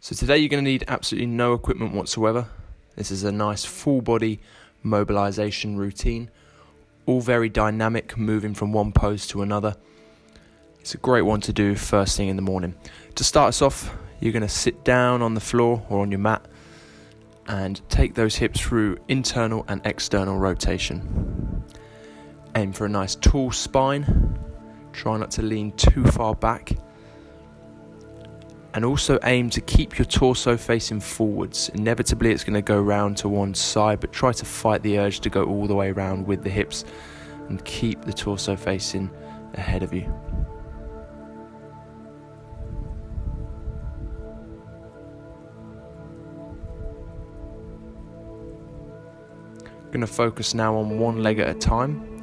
So today you're going to need absolutely no equipment whatsoever. This is a nice full body mobilization routine, all very dynamic, moving from one pose to another. It's a great one to do first thing in the morning. To start us off, you're going to sit down on the floor or on your mat and take those hips through internal and external rotation. Aim for a nice tall spine. Try not to lean too far back. And also aim to keep your torso facing forwards. Inevitably it's going to go round to one side, but try to fight the urge to go all the way around with the hips and keep the torso facing ahead of you. I'm going to focus now on one leg at a time.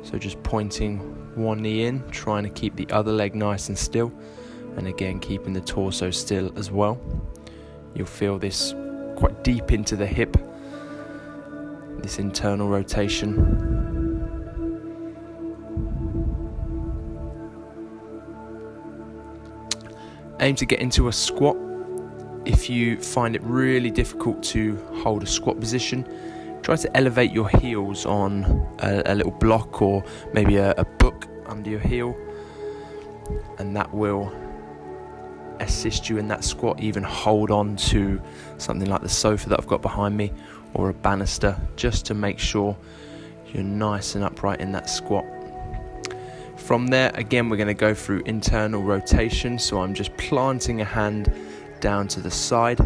So just pointing one knee in, trying to keep the other leg nice and still. And again, keeping the torso still as well. You'll feel this quite deep into the hip, this internal rotation. Aim to get into a squat. If you find it really difficult to hold a squat position, try to elevate your heels on a little block or maybe a book under your heel, and that will assist you in that squat. Even hold on to something like the sofa that I've got behind me or a banister, just to make sure you're nice and upright in that squat. From there, again, we're going to go through internal rotation. So I'm just planting a hand down to the side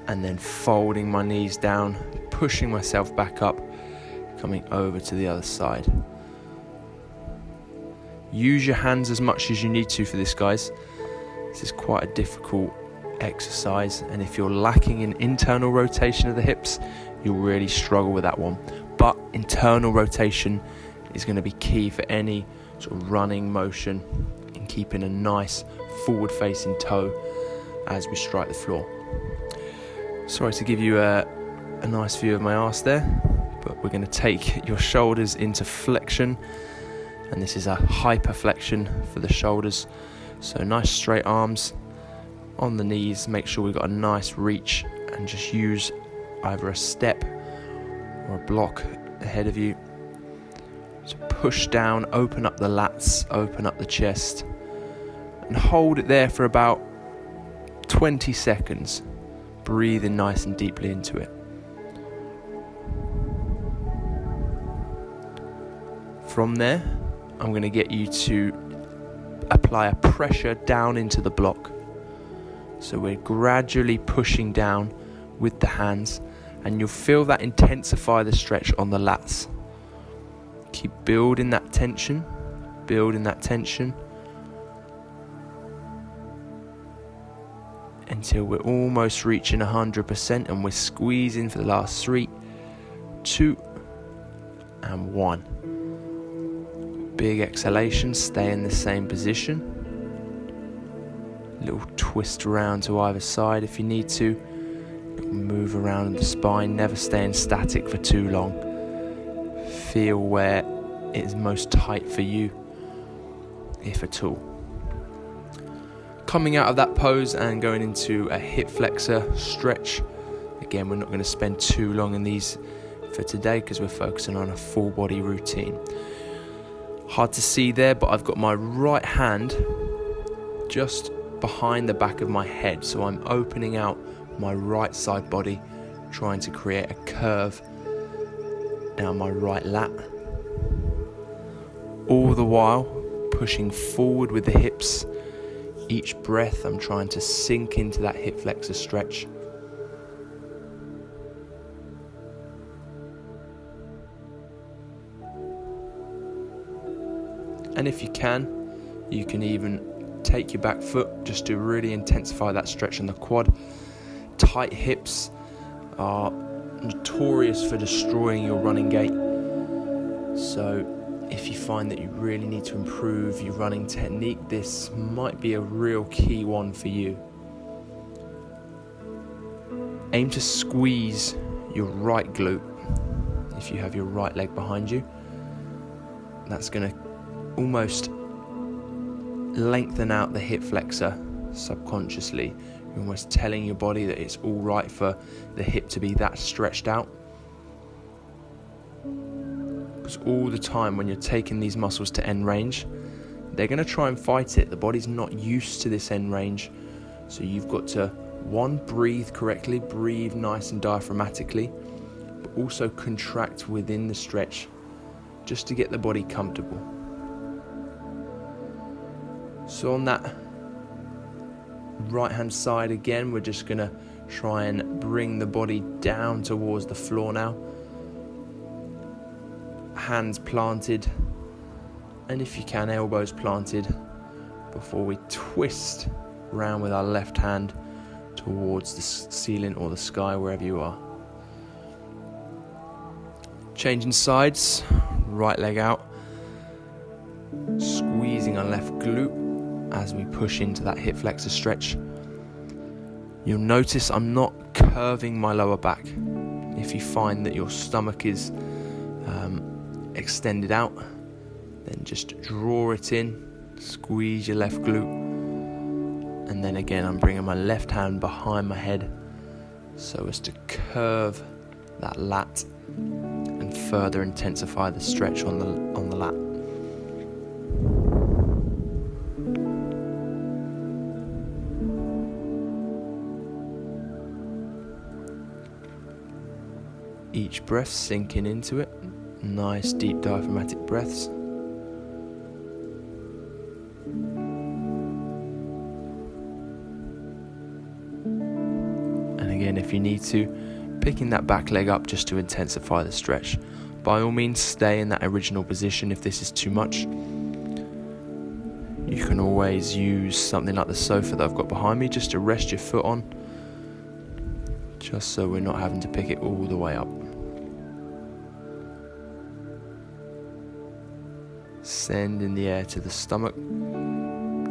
and then folding my knees down, pushing myself back up, coming over to the other side. Use your hands as much as you need to for this, guys. This is quite a difficult exercise, and if you're lacking in internal rotation of the hips, you'll really struggle with that one. But internal rotation is going to be key for any sort of running motion in keeping a nice forward facing toe as we strike the floor. Sorry to give you a nice view of my arse there, but we're going to take your shoulders into flexion. And this is a hyperflexion for the shoulders. So nice straight arms on the knees. Make sure we've got a nice reach and just use either a step or a block ahead of you. So push down, open up the lats, open up the chest, and hold it there for about 20 seconds. Breathing nice and deeply into it. From there, I'm going to get you to apply a pressure down into the block. So we're gradually pushing down with the hands, and you'll feel that intensify the stretch on the lats. Keep building that tension, until we're almost reaching 100%, and we're squeezing for the last 3, 2, and 1. Big exhalation, stay in the same position. Little twist around to either side if you need to. Move around the spine, never staying static for too long. Feel where it is most tight for you, if at all. Coming out of that pose and going into a hip flexor stretch. Again, we're not going to spend too long in these for today because we're focusing on a full body routine. Hard to see there, but I've got my right hand just behind the back of my head. So I'm opening out my right side body, trying to create a curve down my right lat. All the while pushing forward with the hips. Each breath I'm trying to sink into that hip flexor stretch. And if you can even take your back foot just to really intensify that stretch in the quad. Tight hips are notorious for destroying your running gait. So if you find that you really need to improve your running technique, this might be a real key one for you. Aim to squeeze your right glute if you have your right leg behind you. That's going to almost lengthen out the hip flexor subconsciously. You're almost telling your body that it's all right for the hip to be that stretched out. Because all the time when you're taking these muscles to end range, they're going to try and fight it. The body's not used to this end range. So you've got to, one, breathe correctly, breathe nice and diaphragmatically, but also contract within the stretch just to get the body comfortable. So on that right hand side again, we're just going to try and bring the body down towards the floor now. Hands planted, and if you can, elbows planted, before we twist round with our left hand towards the ceiling or the sky, wherever you are. Changing sides, right leg out, squeezing our left glute as we push into that hip flexor stretch. You'll notice I'm not curving my lower back. If you find that your stomach is extended out, then just draw it in, squeeze your left glute, and then again I'm bringing my left hand behind my head so as to curve that lat and further intensify the stretch on the lat. Each breath sinking into it. Nice deep diaphragmatic breaths. And again, if you need to, picking that back leg up just to intensify the stretch. By all means, stay in that original position if this is too much. You can always use something like the sofa that I've got behind me just to rest your foot on, just so we're not having to pick it all the way up. Send in the air to the stomach,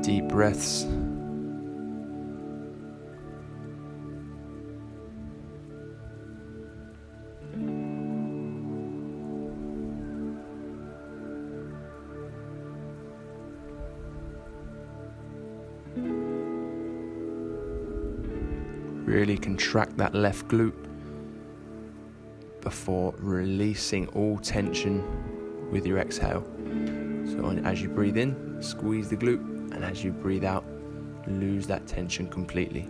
deep breaths. Really contract that left glute before releasing all tension with your exhale. So as you breathe in, squeeze the glute, and as you breathe out, lose that tension completely.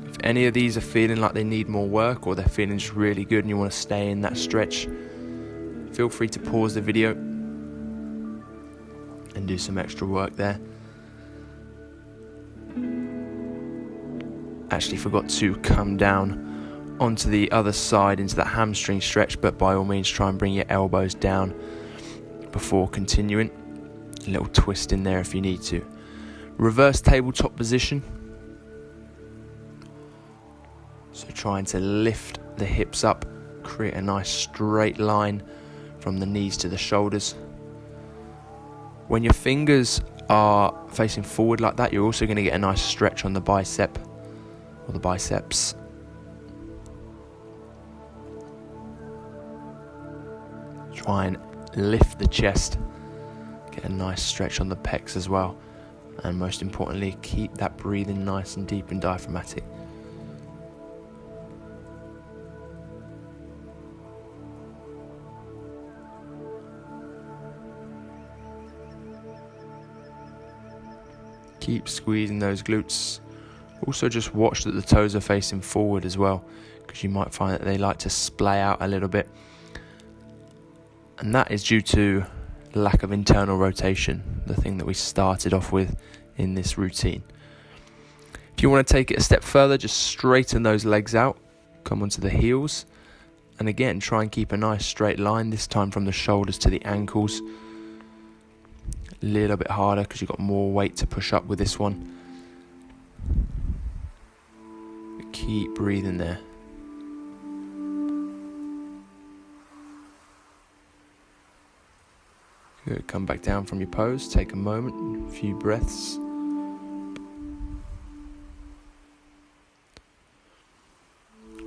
If any of these are feeling like they need more work, or they're feeling just really good and you want to stay in that stretch, feel free to pause the video and do some extra work there. Actually forgot to come down onto the other side into that hamstring stretch, but by all means try and bring your elbows down before continuing. A little twist in there if you need to. Reverse tabletop position. So trying to lift the hips up, create a nice straight line from the knees to the shoulders. When your fingers are facing forward like that, you're also going to get a nice stretch on the bicep or the biceps. Try and lift the chest, get a nice stretch on the pecs as well, and most importantly, keep that breathing nice and deep and diaphragmatic. Keep squeezing those glutes. Also just watch that the toes are facing forward as well, because you might find that they like to splay out a little bit. And that is due to lack of internal rotation, the thing that we started off with in this routine. If you want to take it a step further, just straighten those legs out, come onto the heels, and again try and keep a nice straight line, this time from the shoulders to the ankles. A little bit harder because you've got more weight to push up with this one. But keep breathing there. Good. Come back down from your pose, take a moment, a few breaths.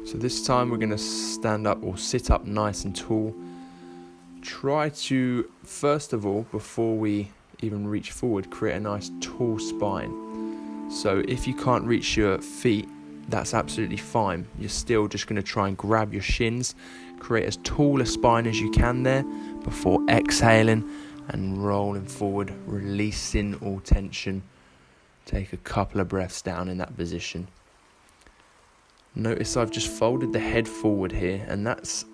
So this time we're going to stand up or sit up nice and tall. Try to, first of all, before we even reach forward, create a nice tall spine. So if you can't reach your feet, that's absolutely fine. You're still just going to try and grab your shins, create as tall a spine as you can there before exhaling and rolling forward, releasing all tension. Take a couple of breaths down in that position. Notice I've just folded the head forward here, and that's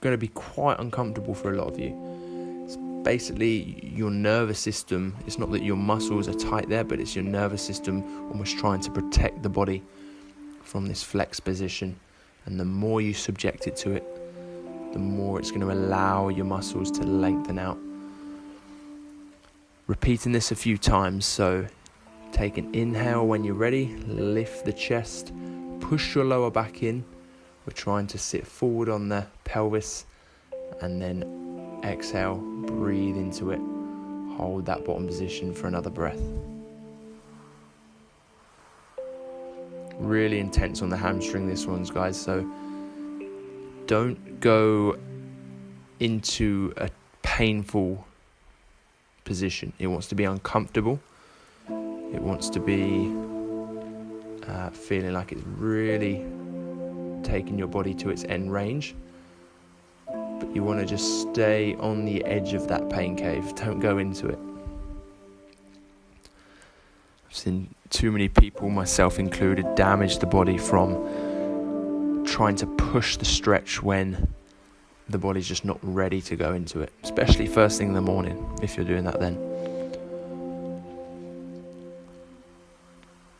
going to be quite uncomfortable for a lot of you. It's basically your nervous system. It's not that your muscles are tight there, but it's your nervous system almost trying to protect the body from this flex position. And the more you subject it to it, the more it's going to allow your muscles to lengthen out. Repeating this a few times. So take an inhale when you're ready, lift the chest, push your lower back in. We're trying to sit forward on the pelvis, and then exhale, breathe into it. Hold that bottom position for another breath. Really intense on the hamstring this one's, guys, so don't go into a painful position. It wants to be uncomfortable. It wants to be feeling like it's really taking your body to its end range. But you want to just stay on the edge of that pain cave. Don't go into it. I've seen too many people, myself included, damage the body from trying to push the stretch when the body's just not ready to go into it, especially first thing in the morning, if you're doing that then.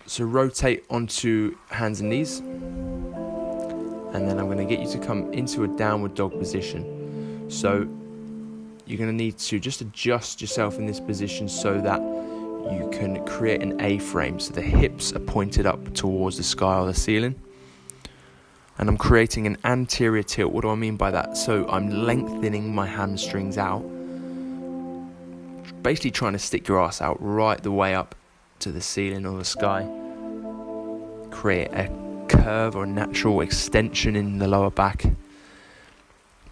So rotate onto hands and knees, and then I'm going to get you to come into a downward dog position. So you're going to need to just adjust yourself in this position so that you can create an A-frame, so the hips are pointed up towards the sky or the ceiling. And I'm creating an anterior tilt. What do I mean by that? So I'm lengthening my hamstrings out, basically trying to stick your ass out right the way up to the ceiling or the sky. Create a curve or natural extension in the lower back.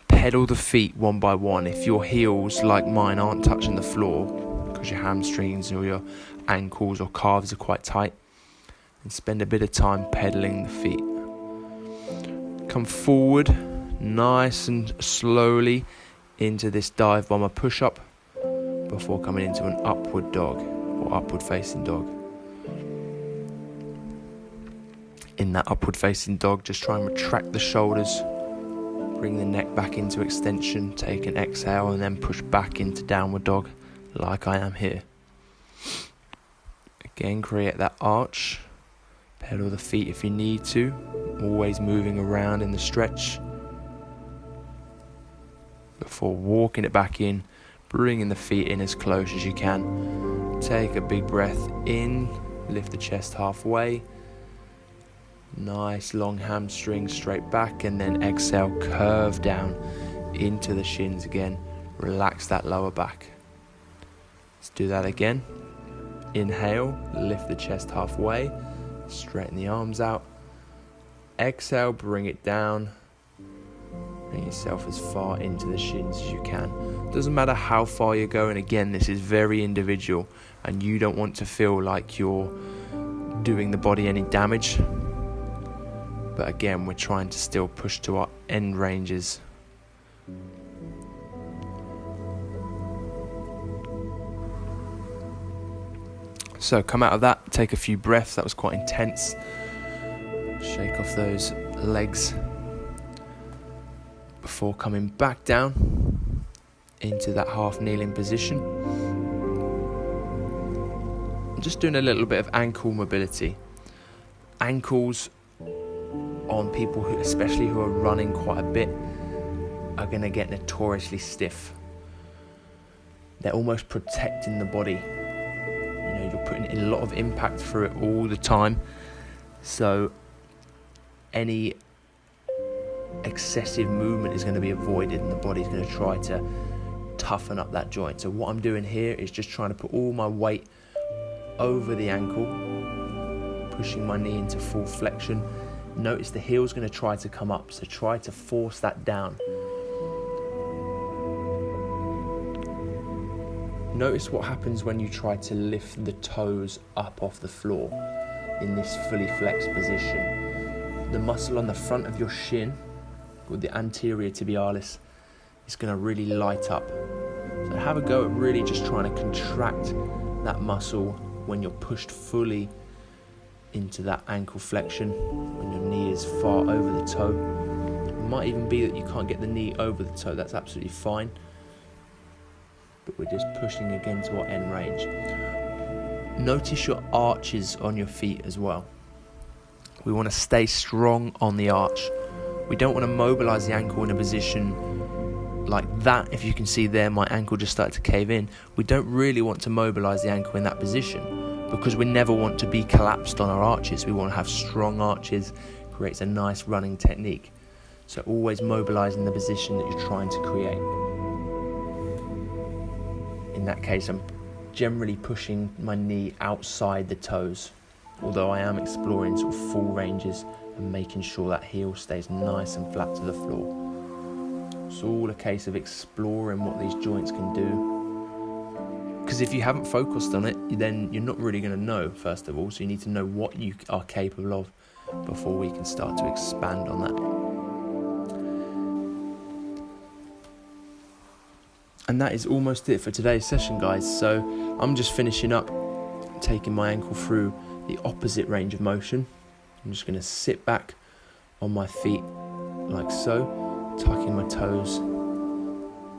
Pedal the feet one by one. If your heels, like mine, aren't touching the floor because your hamstrings or your ankles or calves are quite tight, and spend a bit of time pedaling the feet. Come forward nice and slowly into this dive bomber push-up before coming into an upward dog or upward facing dog. In that upward facing dog, just try and retract the shoulders, bring the neck back into extension, take an exhale and then push back into downward dog like I am here. Again, create that arch, pedal the feet if you need to, always moving around in the stretch before walking it back in, bringing the feet in as close as you can. Take a big breath in, lift the chest halfway, nice long hamstring straight back, and then exhale, curve down into the shins again, relax that lower back. Let's do that again. Inhale, lift the chest halfway, straighten the arms out. Exhale, bring it down. Bring yourself as far into the shins as you can. Doesn't matter how far you're going. Again, this is very individual, and you don't want to feel like you're doing the body any damage. But again, we're trying to still push to our end ranges. So come out of that, take a few breaths. That was quite intense. Shake off those legs before coming back down into that half kneeling position. I'm just doing a little bit of ankle mobility. Ankles on people who, especially who are running quite a bit, are going to get notoriously stiff. They're almost protecting the body. You know, you're putting in a lot of impact through it all the time. So any excessive movement is going to be avoided, and the body's going to try to toughen up that joint. So what I'm doing here is just trying to put all my weight over the ankle, pushing my knee into full flexion, Notice the heel's going to try to come up, so try to force that down. Notice what happens when you try to lift the toes up off the floor in this fully flexed position. The muscle on the front of your shin, with the anterior tibialis, is going to really light up. So have a go at really just trying to contract that muscle when you're pushed fully into that ankle flexion, when your knee is far over the toe. It might even be that you can't get the knee over the toe, that's absolutely fine. But we're just pushing again to our end range. Notice your arches on your feet as well. We want to stay strong on the arch. We don't want to mobilize the ankle in a position like that. If you can see there, my ankle just started to cave in. We don't really want to mobilize the ankle in that position, because we never want to be collapsed on our arches. We want to have strong arches, creates a nice running technique. So always mobilizing the position that you're trying to create. In that case, I'm generally pushing my knee outside the toes, although I am exploring sort of full ranges and making sure that heel stays nice and flat to the floor. It's all a case of exploring what these joints can do. Because if you haven't focused on it, then you're not really going to know, first of all. So you need to know what you are capable of before we can start to expand on that. And that is almost it for today's session, guys. So I'm just finishing up, taking my ankle through the opposite range of motion. I'm just going to sit back on my feet like so, tucking my toes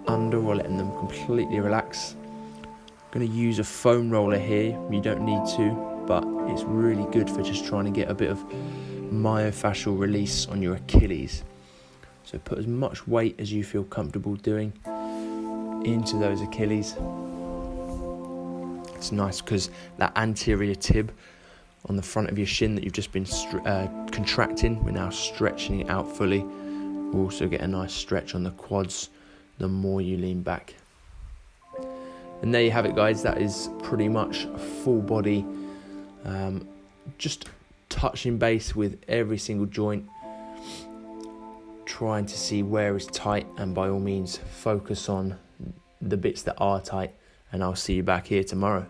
under or letting them completely relax. I'm going to use a foam roller here. You don't need to, but it's really good for just trying to get a bit of myofascial release on your Achilles. So put as much weight as you feel comfortable doing into those Achilles. It's nice because that anterior tib on the front of your shin that you've just been contracting, we're now stretching it out fully. We'll also get a nice stretch on the quads the more you lean back. And there you have it, guys. That is pretty much a full body, just touching base with every single joint, trying to see where is tight, and by all means focus on the bits that are tight, and I'll see you back here tomorrow.